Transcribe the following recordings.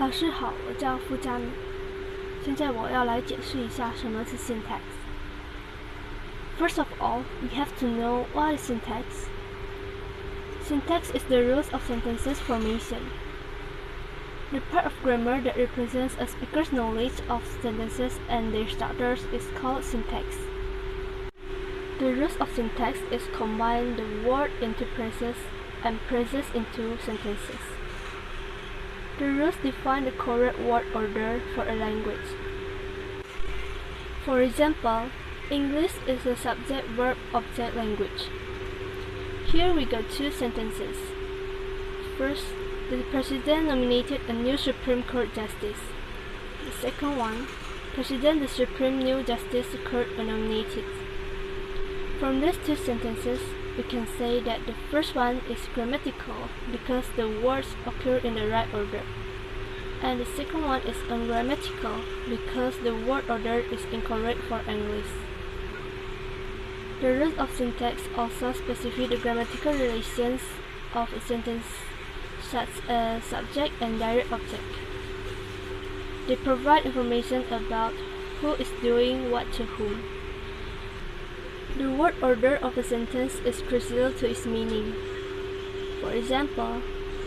老师好，我叫付佳敏。现在我要来解释一下什么是 syntax. First of all, we have to know what is syntax. Syntax is the rules of sentences formation. The part of grammar that represents a speaker's knowledge of sentences and their structures is called syntax. The rules of syntax is combine the word into phrases and phrases into sentences. The rules define the correct word order for a language. For example, English is a subject-verb-object language. Here we got two sentences. First, the President nominated a new Supreme Court Justice. The second one, President the Supreme New Justice Court nominated. From these two sentences, we can say that the first one is grammatical because the words occur in the right order, and the second one is ungrammatical because the word order is incorrect for English. The rules of syntax also specify the grammatical relations of a sentence, such as subject and direct object. They provide information about who is doing what to whom. The word order of a sentence is crucial to its meaning. For example,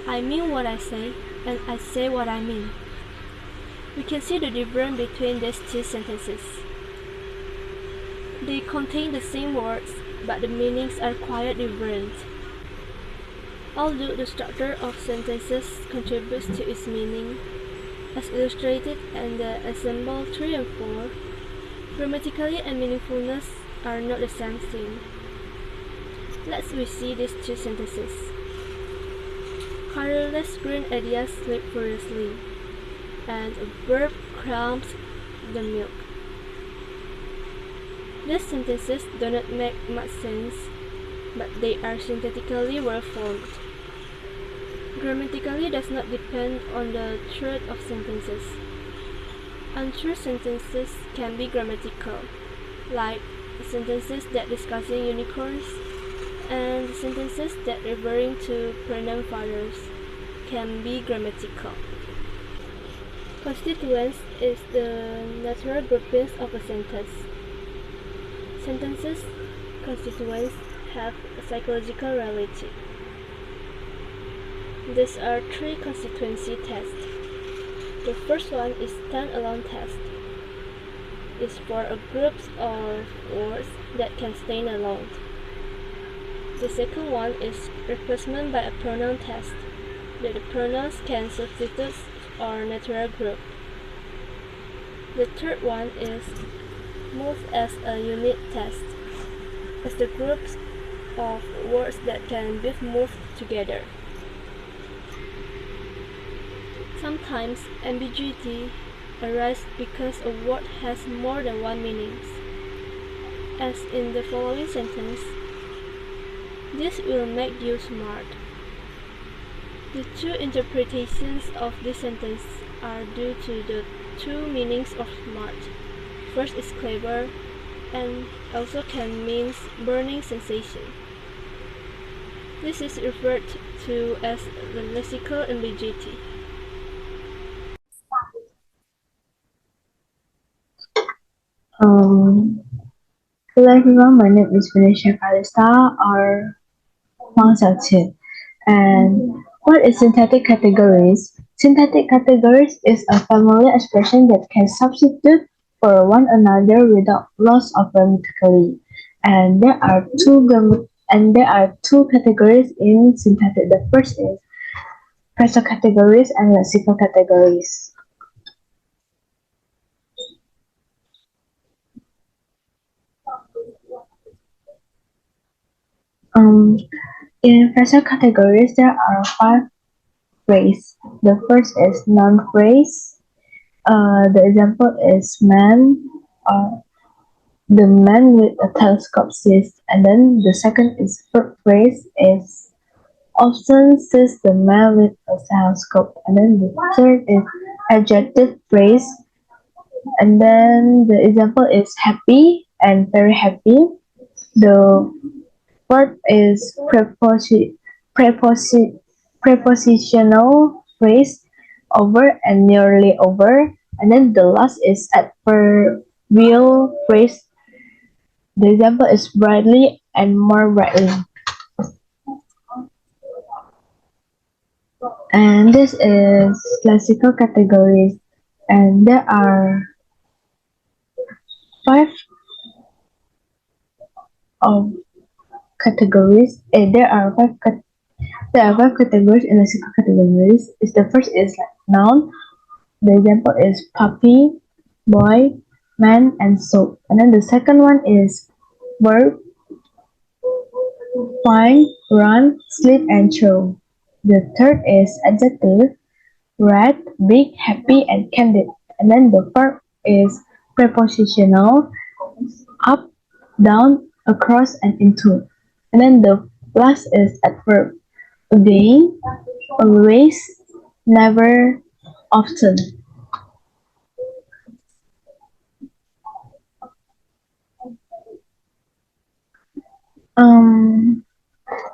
I mean what I say, and I say what I mean. We can see the difference between these two sentences. They contain the same words, but the meanings are quite different. Although the structure of sentences contributes to its meaning, as illustrated in the example 3 and 4, grammatically and meaningfulness are not the same thing. Let's see these two sentences. Careless green ideas sleep furiously, and a bird crumbs the milk. These sentences do not make much sense, but they are syntactically well formed. Grammatically does not depend on the truth of sentences. Untrue sentences can be grammatical, like sentences that discussing unicorns, and sentences that referring to pregnant fathers can be grammatical. Constituents is the natural groupings of a sentence. Sentences constituents have a psychological reality. These are three constituency tests. The first one is stand-alone test. Is for a group of words that can stand alone. The second one is replacement by a pronoun test, that the pronouns can substitute or natural group. The third one is move as a unit test, as the groups of words that can be moved together. Sometimes ambiguity arises because a word has more than one meaning. As in the following sentence, this will make you smart. The two interpretations of this sentence are due to the two meanings of smart. First is clever, and also can mean burning sensation. This is referred to as the lexical ambiguity. Hello everyone, my name is Venetia Kalista or Wang Xiaoqi. And what is syntactic categories? Syntactic categories is a family expression that can substitute for one another without loss of grammatically. And there are two categories in syntactic. The first is phrasal categories and lexical categories. In phrasal categories, there are 5 phrases. The first is noun phrase. The example is man, or the man with a telescope sees. And then the second is verb phrase is often sees the man with a telescope. And then the third is adjective phrase. And then the example is happy and very happy. The verb is prepositional phrase. over and nearly over. And then the last is adverbial phrase. The example is brightly and more brightly. And this is classical categories. And there are five of categories. There are five categories in lexical categories. The first is like noun. The example is puppy, boy, man, and soap. And then the second one is verb, find, run, sleep, and throw. The third is adjective, red, big, happy, and candid. And then the fourth is prepositional, up, down, across, and into. And then the last is adverb, again, always, never, often. Um,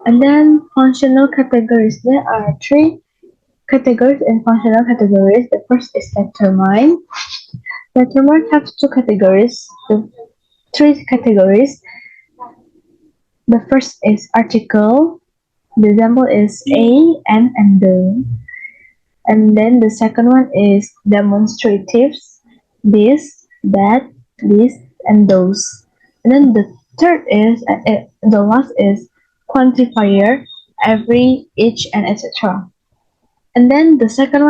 and then functional categories. There are three categories in functional categories. The first is determine. Determine has two categories. Three categories. The first is article. The example is a, an, and the. And then the second one is demonstratives. This, that, this, and those. And then the third is, the last is quantifier, every, each, and etc. And then the second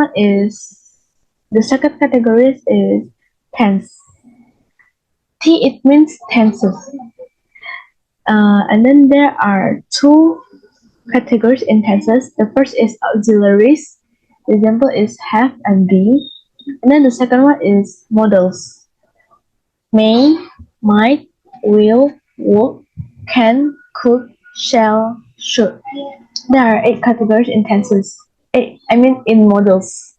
category is tense. It means tenses. And then there are two categories in tenses. The first is auxiliaries. The example is have and be. And then the second one is modals. May, might, will, would, can, could, shall, should. There are 8 categories in tenses. In modals.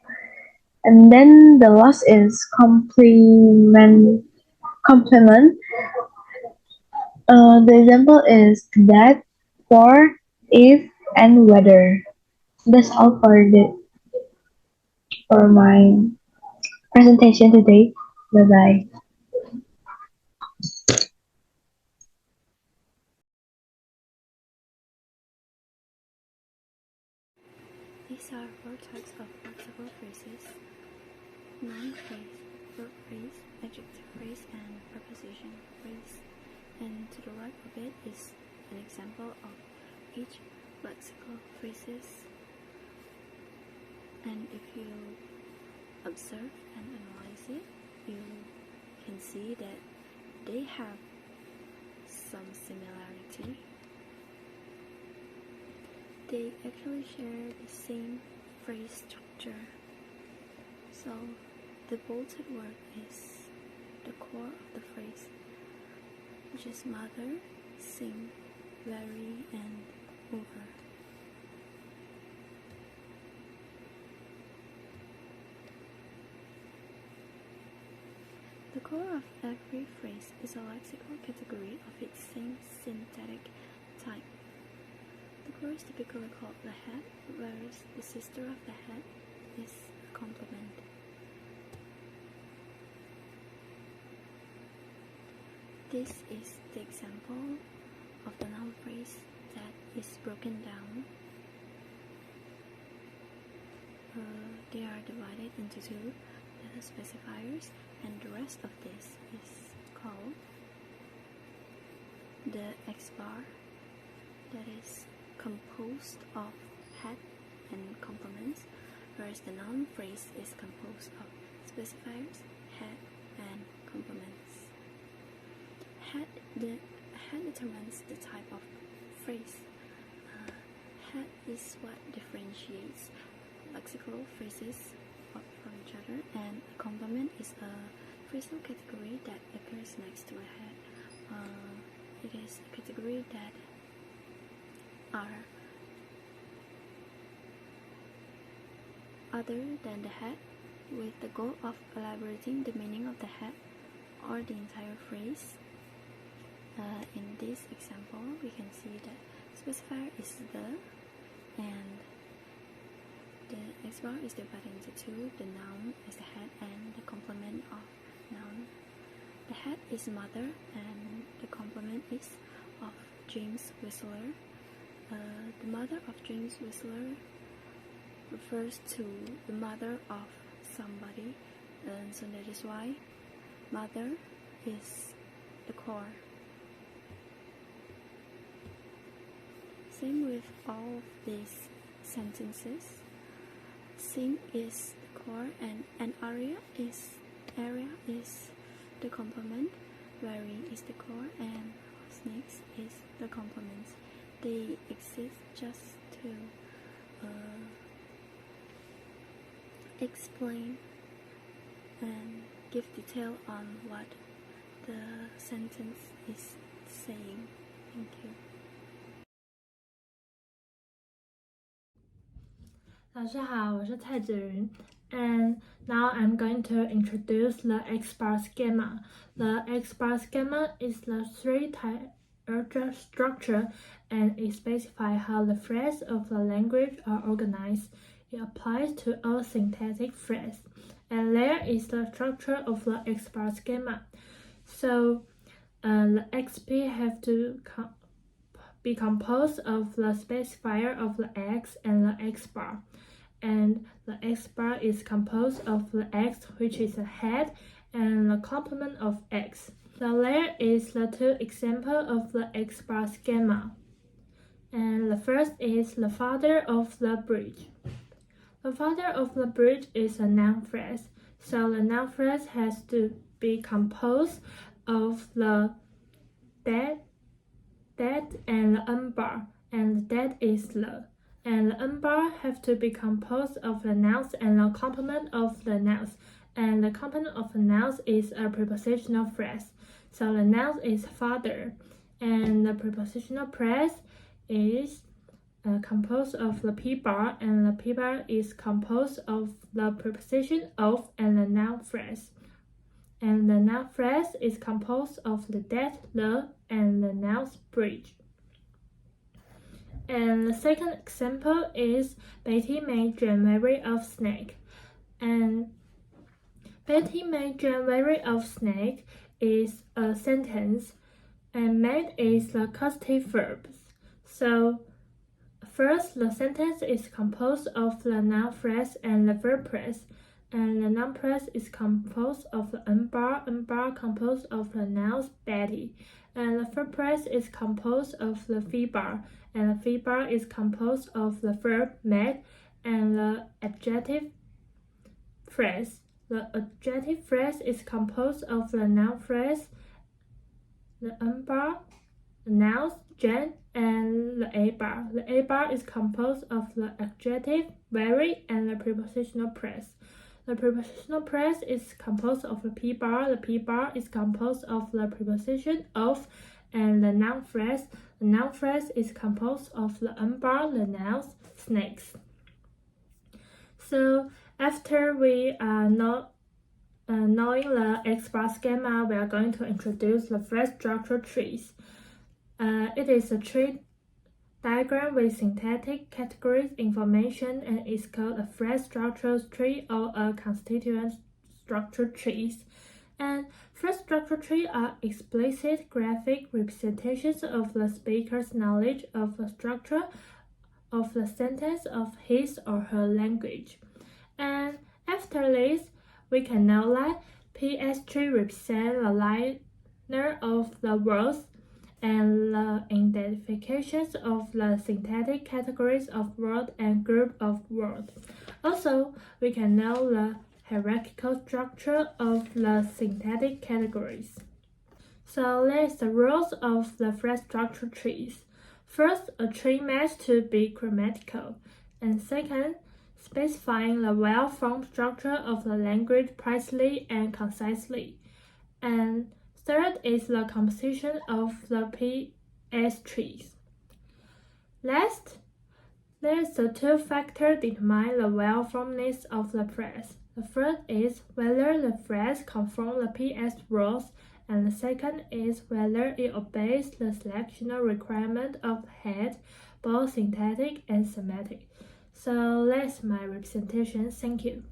And then the last is complement. The example is that, for, if, and whether. That's all for my presentation today. Bye bye. These are 4 types of lexical phrases: noun phrase, verb phrase, adjective phrase, and preposition phrase. And to the right of it is an example of each lexical phrases. And if you observe and analyze it, you can see that they have some similarity. They actually share the same phrase structure. So the bolted word is the core of the phrase, which is mother, sing, vary, and over. The core of every phrase is a lexical category of its same syntactic type. The core is typically called the head, whereas the sister of the head is a complement. This is the example of the noun phrase that is broken down. They are divided into 2, the specifiers, and the rest of this is called the X bar, that is composed of head and complements, whereas the noun phrase is composed of specifiers, head, and complements. The head determines the type of phrase. Head is what differentiates lexical phrases from each other, and a complement is a phrasal category that occurs next to a head. It is a category that are other than the head, with the goal of elaborating the meaning of the head or the entire phrase. In this example, we can see that specifier is the, and The X bar is divided into two, the noun as the head and the complement of noun. The head is mother and the complement is of James Whistler. The mother of James Whistler refers to the mother of somebody, and so that is why mother is the core. Same with all of these sentences. Sing is the core and an area is the complement. Very is the core and snakes is the complement. They exist just to explain and give detail on what the sentence is saying. Thank you. 老师好，我是蔡子云 and now I'm going to introduce the X-bar schema. The X-bar schema is the three-tier structure and it specifies how the phrases of the language are organized. It applies to all syntactic phrases. And there is the structure of the X-bar schema. So the XP have to be composed of the specifier of the X and the X bar. And the X bar is composed of the X, which is the head, and the complement of X. So there is the two examples of the X bar schema. And the first is the father of the bridge. The father of the bridge is a noun phrase. So the noun phrase has to be composed of the that and the N bar, and that is the. And the N bar have to be composed of the nouns and the complement of the nouns. And the complement of the nouns is a prepositional phrase. So the noun is father, and the prepositional phrase is composed of the P bar, and the P bar is composed of the preposition of and the noun phrase. And the noun phrase is composed of the that, the, and the noun's bridge. And the second example is Betty made January of snake. And Betty made January of snake is a sentence, and made is the causative verb. So first, the sentence is composed of the noun phrase and the verb phrase. And the noun phrase is composed of the N bar composed of the nouns Betty. And the verb phrase is composed of the V bar, and the V bar is composed of the verb made and the adjective phrase. The adjective phrase is composed of the noun phrase, the N bar, the nouns Jane, and the A bar. The A bar is composed of the adjective very and the prepositional phrase. The prepositional phrase is composed of the P bar. The P bar is composed of the preposition of and the noun phrase. The noun phrase is composed of the N bar, the nouns, snakes. So after we knowing the X bar schema, we are going to introduce the phrase structure trees. It is a tree diagram with syntactic categories information and is called a phrase structure tree or a constituent structure trees. And phrase structure trees are explicit graphic representations of the speaker's knowledge of the structure of the sentence of his or her language. And after this, we can know that PS tree represents the liner of the words and the identifications of the syntactic categories of word and group of words. Also, we can know the hierarchical structure of the syntactic categories. So there is the rules of the phrase structure trees. First, a tree must to be grammatical. And second, specifying the well-formed structure of the language precisely and concisely. And third is the composition of the PS trees. Last, there is the two factors determine the well-formedness of the phrase. The first is whether the phrase conforms the PS rules, and the second is whether it obeys the selectional requirement of head, both syntactic and semantic. So that's my representation. Thank you.